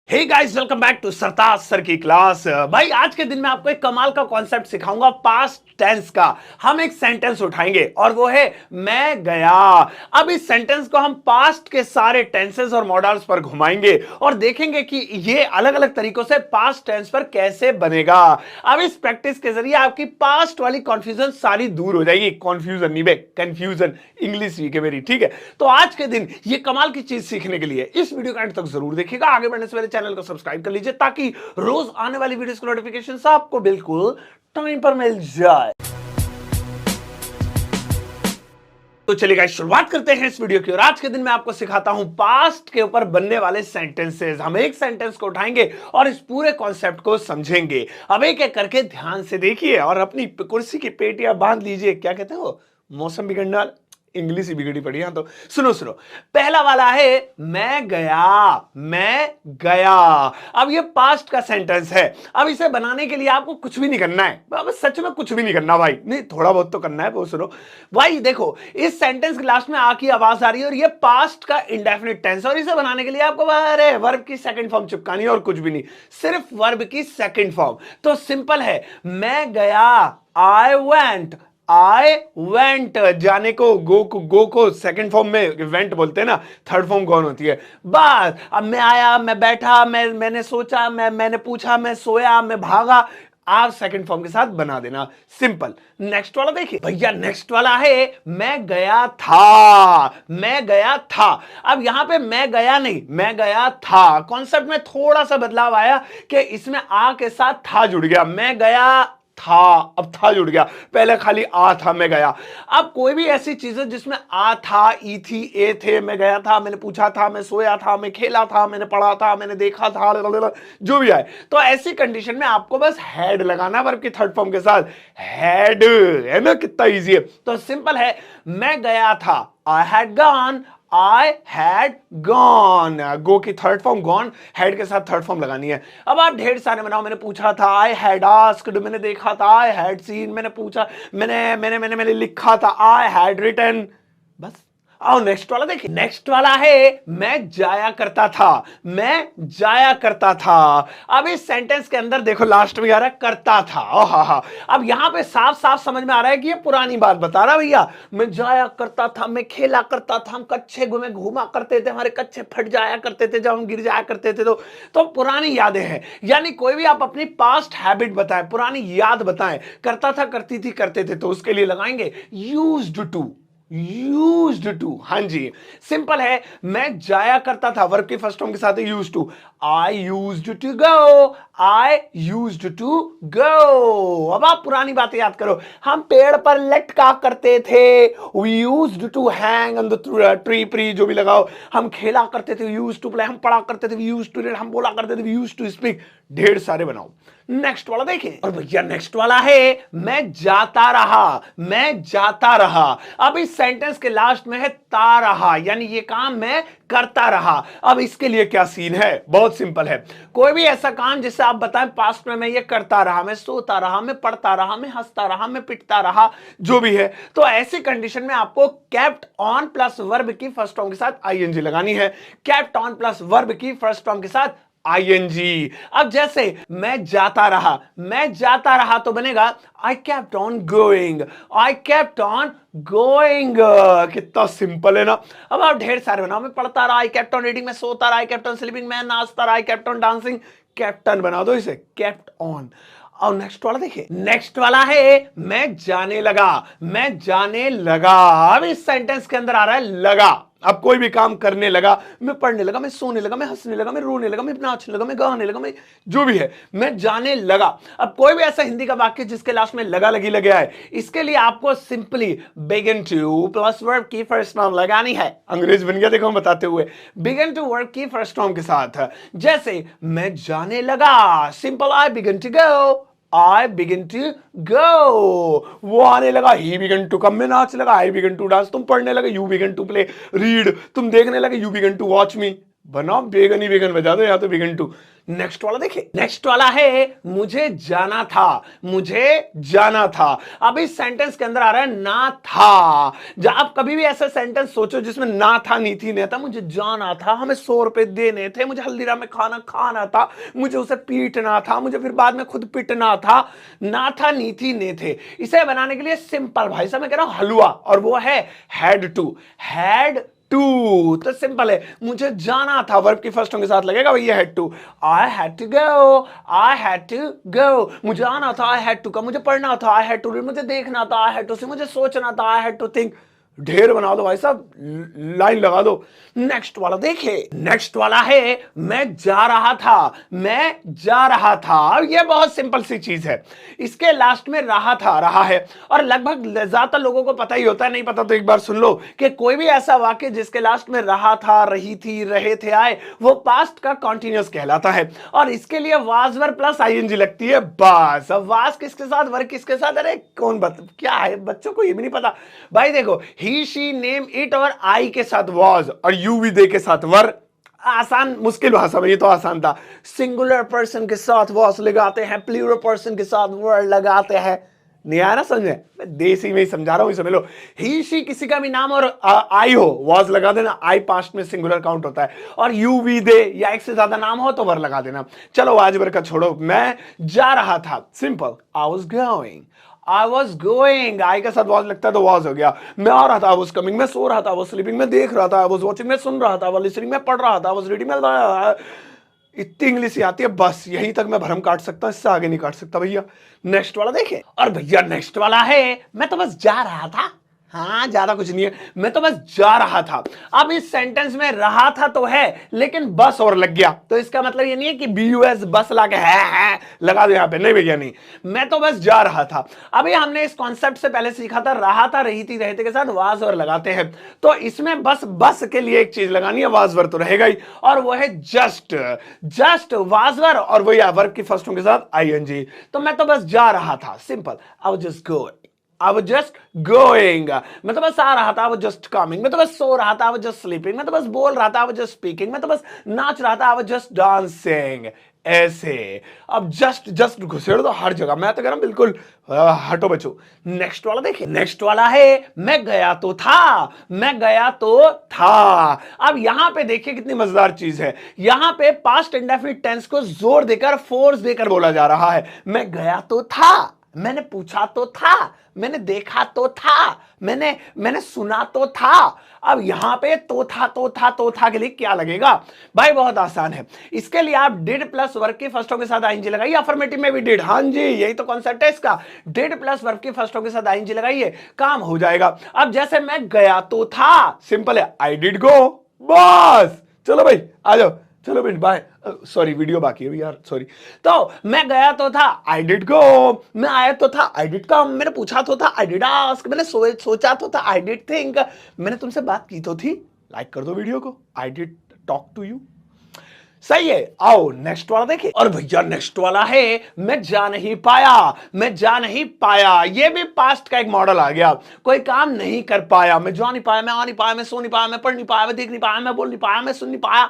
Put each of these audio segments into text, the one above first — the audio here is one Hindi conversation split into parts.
Hey guys, welcome back to Sartaj sir की क्लास। भाई आज के दिन मैं आपको एक कमाल का कॉन्सेप्ट सिखाऊंगा पास्ट टेंस का। हम एक सेंटेंस उठाएंगे और वो है मैं गया। अब इस सेंटेंस को हम पास्ट के सारे टेंसेस और मॉडल्स पर घुमाएंगे और देखेंगे कि ये अलग अलग तरीकों से पास्ट टेंस पर कैसे बनेगा। अब इस प्रैक्टिस के जरिए आपकी पास्ट वाली कॉन्फ्यूजन सारी दूर हो जाएगी। कॉन्फ्यूजन नहीं बे, कंफ्यूजन। इंग्लिश सीखे मेरी, ठीक है। तो आज के दिन ये कमाल की चीज सीखने के लिए इस वीडियो का एंड तक जरूर देखिएगा। आगे बढ़ने से पहले चैनल को सब्सक्राइब कर लीजिए ताकि रोज आने वाली वीडियोस की नोटिफिकेशन आपको बिल्कुल टाइम पर मिल जाए। तो चलिए गाइस, शुरुआत करते हैं इस वीडियो की। और आज के दिन मैं आपको सिखाता हूं पास्ट के ऊपर बनने वाले सेंटेंसेस। हम एक सेंटेंस को उठाएंगे और इस पूरे कॉन्सेप्ट को समझेंगे। अब एक एक करके ध्यान से देखिए और अपनी कुर्सी की पेटियां बांध लीजिए। क्या कहते हैं वो, मौसम बिगड़ना, इंग्लिश ही बिगड़ी पड़ी है। तो सुनो सुनो, पहला वाला है मैं गया। मैं गया, अब ये पास्ट का सेंटेंस है। अब इसे बनाने के लिए आपको कुछ भी नहीं करना है। अब सच में कुछ भी नहीं करना भाई, नहीं थोड़ा बहुत तो करना है। वो सुनो भाई, देखो इस सेंटेंस के लास्ट में आ की आवाज आ रही है और ये पास्ट का इंडेफिनिट टेंस। और इसे बनाने के लिए आपको अरे वर्ब की सेकंड फॉर्म चिपकानी है और कुछ भी नहीं, सिर्फ वर्ब की सेकंड फॉर्म। तो सिंपल है, मैं गया, आई वेंट। आई वेंट, जाने को, गो को सेकंड फॉर्म में वेंट बोलते हैं ना, थर्ड फॉर्म कौन होती है। बस अब मैं आया, मैं बैठा, मैंने सोचा, मैंने पूछा, मैं सोया, मैं भागा। आप सेकंड फॉर्म के साथ बना देना, सिंपल। नेक्स्ट वाला देखिए भैया, नेक्स्ट वाला है मैं गया था। मैं गया था, अब यहां पे मैं गया नहीं, मैं गया था। कॉन्सेप्ट में थोड़ा सा बदलाव आया कि इसमें आ के साथ था जुड़ गया। मैं गया था, अब था जुड़ गया, पहले खाली आ था मैं गया। अब कोई भी ऐसी चीज है जिसमें आ था, ई थी, ए थे, मैं गया था, मैंने पूछा था, मैं सोया था, मैं खेला था, मैंने पढ़ा था, मैंने देखा था, जो भी आए, तो ऐसी कंडीशन में आपको बस हैड लगाना वर्ब की थर्ड फॉर्म के साथ। हैड है ना, कितना इजी है। तो सिंपल है, मैं गया था, I had gone. I had gone, गो की थर्ड फॉर्म गॉन, हैड के साथ थर्ड फॉर्म लगानी है। अब आप ढेर सारे बनाओ, मैंने पूछा था, I had asked, मैंने देखा था, I had seen, मैंने पूछा, मैंने लिखा था, I had written। बस आओ नेक्स्ट वाला देखिए। नेक्स्ट वाला है मैं जाया करता था। मैं जाया करता था, अब इस सेंटेंस के अंदर देखो लास्ट में आ रहा है करता था। हा, अब यहां पे साफ साफ समझ में आ रहा है कि ये पुरानी बात बता रहा भैया। मैं जाया करता था, मैं खेला करता था, हम कच्चे घूमा करते थे, हमारे कच्चे फट जाया करते थे जब हम गिर जाया करते थे। तो पुरानी यादें हैं। यानी कोई भी आप अपनी पास्ट हैबिट बताएं, पुरानी याद बताएं, करता था, करती थी, करते थे, तो उसके लिए लगाएंगे यूज्ड टू। यूज्ड टू, हाँ जी, सिंपल है। मैं जाया करता था, वर्ब के फर्स्ट फॉर्म के साथ used to. I used to go, I used to go. अब आप पुरानी बातें याद करो, हम पेड़ पर लटका करते थे, we used to hang on the tree, प्री जो भी लगाओ। हम खेला करते थे, यूज्ड टू प्ले। हम पढ़ा करते थे, वी यूज्ड टू रीड। हम बोला करते थे, वी यूज्ड टू स्पीक। ढेर सारे बनाओ। नेक्स्ट वाला देखें, और भैया नेक्स्ट वाला है मैं जाता रहा। मैं जाता रहा, अब इस सेंटेंस के लास्ट में है ता रहा, यानी ये काम मैं करता रहा। अब इसके लिए क्या सीन है, बहुत सिंपल है। कोई भी ऐसा काम जिससे आप बताएं पास्ट में मैं ये करता रहा, मैं सोता रहा, मैं पढ़ता रहा, मैं हंसता रहा, मैं पिटता रहा, जो भी है, तो ऐसी कंडीशन में आपको केप्ट ऑन प्लस वर्ब की फर्स्ट फॉर्म के साथ आईएनजी लगानी है। केप्ट ऑन प्लस वर्ब की फर्स्ट फॉर्म के साथ आईएनजी। अब जैसे मैं जाता रहा, मैं जाता रहा तो बनेगा I kept on going. I kept on going, कितना सिंपल है ना। अब आप ढेर सारे बनाओ, मैं पढ़ता रहा, आई केप्ट ऑन रीडिंग, मैं सोता रहा, आई केप्ट ऑन स्लीपिंग, मैं नाचता रहा, I kept on dancing. Captain बना दो इसे, केप्ट ऑन। और नेक्स्ट वाला देखिए, नेक्स्ट वाला है मैं जाने लगा। मैं जाने लगा, अब इस सेंटेंस के अंदर आ रहा है लगा। अब कोई भी काम करने लगा, मैं पढ़ने लगा, मैं सोने लगा, मैं हंसने लगा, मैं रोने लगा, मैं नाचने लगा, मैं गाने लगा, मैं जो भी है, मैं जाने लगा। अब कोई भी ऐसा हिंदी का वाक्य जिसके लास्ट में लगा लगी लगे है, इसके लिए आपको simply begin to plus verb की फर्स्ट फॉर्म लगानी है। अंग्रेज बन गया देखो हम बताते हुए, बिगिन टू वर्ब की फर्स्ट फॉर्म के साथ। जैसे मैं जाने लगा, simple I begin to go, I begin to go। वो आने लगा, he began to come। मैं नाच लगा, I begin to dance। तुम पढ़ने लगे, you begin to play, read। तुम देखने लगे, you begin to watch me। बनाओ, बेगन ही बेगन बजा दो, या तो बेगन टू। नेक्स्ट वाला देखिए, नेक्स्ट वाला है मुझे जाना था, मुझे जाना था। अब इस सेंटेंस के अंदर आ रहा है ना था। जब आप कभी भी ऐसा सेंटेंस सोचो जिसमें ना था, नी थी, नहीं था, मुझे जाना था, हमें 100 रुपए देने थे, मुझे हल्दीराम में खाना खाना था, मुझे उसे पीटना था, मुझे फिर बाद में खुद पिटना था, ना था, नी थी, ने थे। इसे बनाने के लिए सिंपल भाई साहब मैं कह रहा हूं हलवा, और वो है हैड टू। हैड टू तो सिंपल है, मुझे जाना था, वर्ब की फर्स्ट के साथ लगेगा भैया had to. I had to go, I had to go, मुझे आना था, आई हैड टू का, मुझे पढ़ना था, आई हैड टू रीड, मुझे देखना था, आई हैड टू सी, मुझे सोचना था, आई हैड टू थिंक। ढेर बना दो भाई साहब, लाइन लगा दो। नेक्स्ट वाला देखिए, नेक्स्ट वाला है मैं जा रहा था, मैं जा रहा था। ये बहुत सिंपल सी चीज है, इसके लास्ट में रहा था, रहा है, और लगभग ज्यादातर लोगों को पता ही होता है, नहीं पता तो एक बार सुन लो कि कोई भी ऐसा वाक्य जिसके लास्ट में रहा था, रही थी, रहे थे, आए, वो पास्ट का कॉन्टिन्यूअस कहलाता है, और इसके लिए वाज वर्ब प्लस आईएनजी लगती है बस। अब वाज किसके साथ, वर्ब किसके साथ, अरे कौन क्या है, बच्चों को ये भी नहीं पता भाई। देखो ही शी नेम इट, और आई के साथ वाज, और यू भी दे के साथ वर। आसान, मुश्किल भाषा में ये तो आसान था। सिंगुलर पर्सन के साथ वाज लगाते हैं, प्लूरल पर्सन के साथ वर लगाते हैं। नहीं आया ना समझ में, मैं देसी में ही समझा रहा हूं, समझ लो। ही शी किसी का भी नाम और आई हो, वाज लगा देना, आई पास्ट में सिंगुलर काउंट होता है, और यू वी दे या एक से ज्यादा नाम हो तो वर लगा देना। चलो आज भर का छोड़ो, मैं जा रहा था, simple, I was going, I was going, I के साथ वॉज लगता है तो वॉज हो गया। मैं आ रहा था, आई वॉज कमिंग, मैं सो रहा था, आई वॉज स्लीपिंग, मैं देख रहा था, आई वॉज वॉचिंग, मैं सुन रहा था, आई वॉज लिसनिंग, मैं पढ़ रहा था, आई वॉज रीडिंग। इतनी इंग्लिश ही आती है बस, यहीं तक मैं भरम काट सकता हूं, इससे आगे नहीं काट सकता भैया। नेक्स्ट वाला देखें, और भैया नेक्स्ट वाला है मैं तो बस जा रहा था। हाँ, ज्यादा कुछ नहीं है, मैं तो बस जा रहा था। अब इस सेंटेंस में रहा था तो है, लेकिन बस और लग गया, तो इसका मतलब ये नहीं है कि BUS बस लाके है लगा दो यहां पे, नहीं भैया नहीं, मैं तो बस जा रहा था। अभी हमने इस कॉन्सेप्ट से पहले सीखा था, रहा था, रही थी, रहते के साथ वाज और लगाते हैं, तो इसमें बस बस के लिए एक चीज लगानी है, वाजवर तो रहेगा ही, और वो है जस्ट। जस्ट वाजवर, और वही वर्ब की फर्स्ट के साथ ING। तो मैं तो बस जा रहा था, simple, I was just going, I was just going. मैं तो बस आ रहा था, I was just coming. मैं तो बस सो रहा था, I was just sleeping. मैं तो बस बोल रहा था, I was just speaking. मैं तो बस नाच रहा था, I was just dancing. ऐसे अब जस्ट घुसेड़ दो हर जगह, मैं तो कह रहा हूं बिल्कुल हटो बचो। नेक्स्ट वाला देखिए, नेक्स्ट वाला है मैं गया तो था, मैं गया तो था। अब यहां पे देखिए कितनी मजेदार चीज है, यहां पे पास्ट इंडेफिनिट टेंस को जोर देकर, फोर्स देकर बोला जा रहा है। मैं गया तो था, मैंने पूछा तो था, मैंने देखा तो था, मैंने सुना तो था। अब यहां पे तो था के लिए क्या लगेगा भाई, बहुत आसान है। इसके लिए आप डिड प्लस वर्ब की फर्स्टों के साथ ING लगाइए, अफर्मेटिव में भी डिड, हाँ जी यही तो कॉन्सेप्ट है इसका। डिड प्लस वर्ब की फर्स्टों के साथ ING लगाइए, काम हो जाएगा। अब जैसे मैं गया तो था, सिंपल है, आई डिड गो, बस। चलो भाई आ जाओ, चलो भाई बाय, सॉरी वीडियो बाकी है यार, सॉरी। तो मैं गया तो था, आई डिड गो, मैं आया तो था, आई डिड कम, मैंने पूछा तो था, आई डिड आस्क, मैंने सोचा तो था, आई डिड थिंक, मैंने तुमसे बात की तो थी, लाइक कर दो वीडियो को, I did talk to you. सही है, आओ नेक्स्ट वाला देखिए, और भैया नेक्स्ट वाला है मैं जा नहीं पाया, मैं जा नहीं पाया। ये भी पास्ट का एक मॉडल आ गया, कोई काम नहीं कर पाया, मैं जा नहीं पाया, मैं आ नहीं पाया, मैं सो नहीं पाया, मैं पढ़ नहीं पाया, मैं देख नहीं पाया, मैं बोल नहीं पाया, मैं सुन नहीं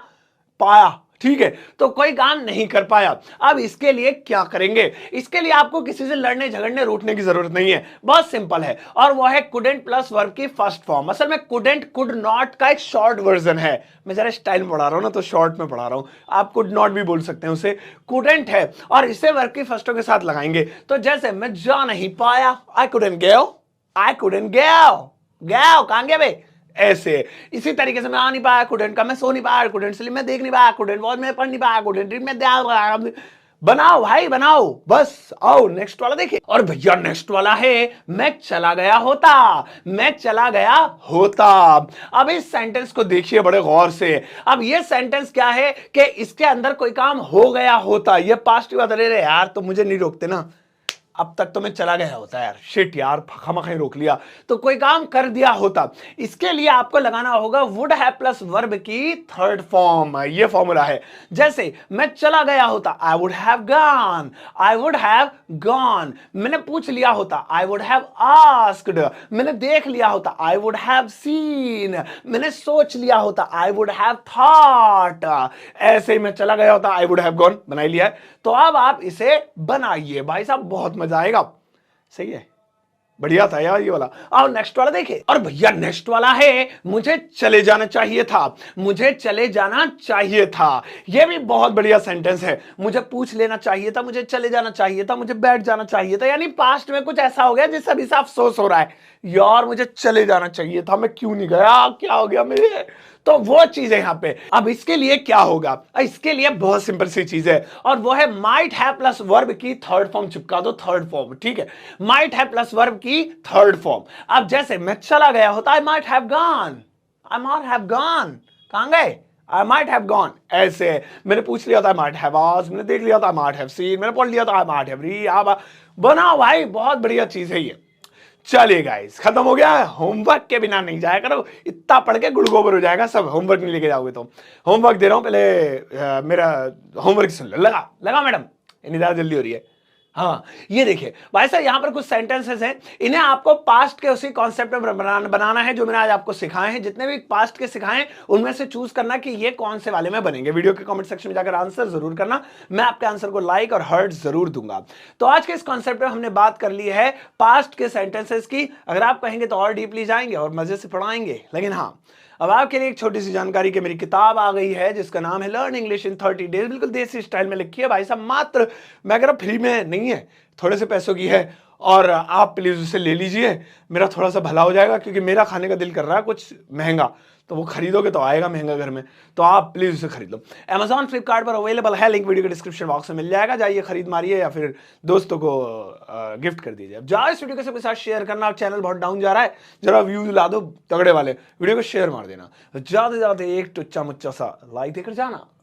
पाया, ठीक है, तो कोई काम नहीं कर पाया। अब इसके लिए क्या करेंगे, इसके लिए आपको किसी से लड़ने झगड़ने रूठने की जरूरत नहीं है, बहुत सिंपल है, और वो है कुडेंट प्लस वर्ब की फर्स्ट फॉर्म। असल में कुडेंट कुड नॉट का एक शॉर्ट वर्जन है, मैं जरा स्टाइल में पढ़ा रहा हूं ना तो शॉर्ट में पढ़ा रहा हूं, आप कुड नॉट भी बोल सकते हैं उसे, कुडेंट है, और इसे वर्ब की फर्स्टों के साथ लगाएंगे। तो जैसे मैं जा नहीं पाया, I couldn't go, I couldn't go, कहां गया भाई, ऐसे। इसी तरीके से मैं आ नहीं पाया, कुडेंट का, मैं सो नहीं पाया, कुडेंट स्लीप, मैं देख नहीं पाया, कुडेंट वॉच, मैं पढ़ नहीं पाया, कुडेंट रीड, मैं बनाओ भाई बनाओ, बस आओ नेक्स्ट वाला देखिए, और भैया नेक्स्ट वाला है मैं चला गया होता, मैं चला गया होता। अब इस सेंटेंस को देखिए बड़े गौर से। अब ये सेंटेंस क्या है कि इसके अंदर कोई काम हो गया होता, ये पास्ट की बात। अरे यार तो मुझे नहीं रोकते ना, अब तक तो मैं चला गया होता यार, शिट यार, खामखा रोक लिया, तो कोई काम कर दिया होता। इसके लिए आपको लगाना होगा वुड हैव प्लस वर्ब की थर्ड फॉर्म। ये फॉर्मूला है। जैसे मैं चला गया होता, I would have gone, I would have gone. मैंने पूछ लिया होता, आई वुड हैव आस्क्ड। मैंने देख लिया होता, आई वुड हैव सीन। मैंने सोच लिया होता, आई वुड हैव थॉट। ऐसे ही मैं चला गया होता, आई वुड हैव गॉन बना लिया है। तो अब आप इसे बनाइए भाई साहब, बहुत मजा आएगा। सही है, बढ़िया था यार ये वाला। और नेक्स्ट वाला देखिए। और भैया नेक्स्ट वाला है, मुझे चले जाना चाहिए था। मुझे चले जाना चाहिए था, ये भी बहुत बढ़िया सेंटेंस है। मुझे पूछ लेना चाहिए था, मुझे चले जाना चाहिए था, मुझे बैठ जाना चाहिए था। यानी पास्ट में कुछ ऐसा हो गया जिससे अभी से अफसोस हो रहा है, यार मुझे चले जाना चाहिए था, मैं क्यों नहीं गया, क्या हो गया मेरे। तो वो चीज है यहां पे। अब इसके लिए क्या होगा, इसके लिए बहुत सिंपल सी चीज है, और वो है माइट हैव प्लस वर्ब की थर्ड फॉर्म चिपका दो, थर्ड फॉर्म। ठीक है, माइट हैव प्लस वर्ब की थर्ड फॉर्म। अब जैसे मैं चला गया होता, I might have gone, I might have gone, कहां गए, आई माइट हैव गॉन। ऐसे मैंने पूछ लिया था, आई माइट हैव आस्क्ड, मैंने देख लिया था, आई माइट हैव सीन, मैंने पढ़ लिया था, आई माइट हैव रीड। बनाओ भाई, बहुत बढ़िया चीज है ये। चलिए गाइस, खत्म हो गया। होमवर्क के बिना नहीं जाया करो, इतना पढ़ के गुड़गोबर हो जाएगा सब, होमवर्क नहीं लेके जाओगे तो। होमवर्क दे रहा हूं, पहले मेरा होमवर्क सुन लो। लगा लगा मैडम, इतनी ज्यादा जल्दी हो रही है। हाँ, ये देखिए भाई साहब, यहां पर कुछ सेंटेंसेस हैं, इन्हें आपको पास्ट के उसी कॉन्सेप्ट में बनाना है जो मैंने आज आपको सिखाए हैं। जितने भी पास्ट के सिखाए उनमें से चूज करना कि ये कौन से वाले में बनेंगे। वीडियो के कमेंट सेक्शन में जाकर आंसर जरूर करना, मैं आपके आंसर को लाइक और हार्ट जरूर दूंगा। तो आज के इस कॉन्सेप्ट में हमने बात कर ली है पास्ट के सेंटेंसेस की। अगर आप कहेंगे तो और डीपली जाएंगे और मजे से पढ़ाएंगे, लेकिन हाँ, अब आपके लिए एक छोटी सी जानकारी कि मेरी किताब आ गई है जिसका नाम है लर्न इंग्लिश इन 30 डेज। बिल्कुल देसी स्टाइल में लिखी है भाई साहब, मात्र मैं कह रहा फ्री में नहीं है, थोड़े से पैसों की है, और आप प्लीज उसे ले लीजिए, मेरा थोड़ा सा भला हो जाएगा, क्योंकि मेरा खाने का दिल कर रहा है कुछ महंगा, तो वो खरीदोगे तो आएगा महंगा घर में, तो आप प्लीज उसे खरीद लो। Amazon फ्लिपकार्ट पर अवेलेबल है, लिंक वीडियो के डिस्क्रिप्शन बॉक्स में मिल जाएगा, जाइए खरीद मारिए या फिर दोस्तों को गिफ्ट कर दीजिए। अब जाओ इस वीडियो के सबके साथ शेयर करना, चैनल बहुत डाउन जा रहा है, जरा व्यूज ला दो तगड़े वाले, वीडियो को शेयर मार देना, ज्यादा से ज्यादा एक टुच्चा मुच्चा सा लाइक देकर जाना।